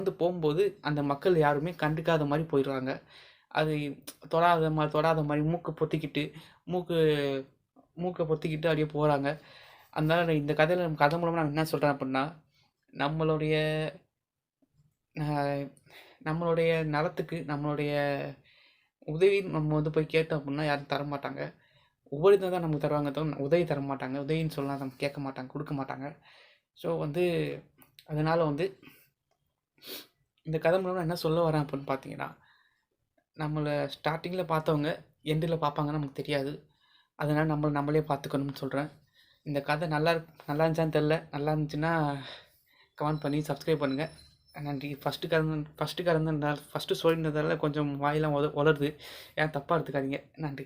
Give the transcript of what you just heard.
வந்து போகும்போது அந்த மக்கள் யாருமே கண்டுக்காத மாதிரி போயிடுறாங்க. அது தொடாத மாதிரி மூக்கு மூக்கை பொத்திக்கிட்டு அப்படியே போகிறாங்க. அதனால இந்த கதை மூலமாக நான் என்ன சொல்கிறேன் அப்படின்னா, நம்மளுடைய நம்மளுடைய நலத்துக்கு நம்மளுடைய உதவி நம்ம வந்து போய் கேட்டோம் அப்படின்னா யாரும் தரமாட்டாங்க. உபரிதான் தான் நமக்கு தருவாங்க தவிர உதவி தர மாட்டாங்க. உதவின்னு சொன்னால் நம்ம கேட்க மாட்டாங்க, கொடுக்க மாட்டாங்க. ஸோ வந்து அதனால் வந்து இந்த கதை மூலமாக என்ன சொல்ல வரேன் அப்படின்னு பார்த்தீங்கன்னா, நம்மளை ஸ்டார்டிங்கில் பார்த்தவங்க எண்டில் பார்ப்பாங்கன்னு நமக்கு தெரியாது. அதனால் நம்மளே பார்த்துக்கணும்னு சொல்கிறேன். இந்த கதை நல்லா இருந்துச்சான்னு தெரில. நல்லா இருந்துச்சுன்னா கமெண்ட் பண்ணி சப்ஸ்கிரைப் பண்ணுங்கள். நன்றி. ஃபஸ்ட்டு சொல்லியிருந்ததால கொஞ்சம் வாயெல்லாம் உளருது. ஏன் தப்பாக எடுத்துக்காதீங்க. நன்றி.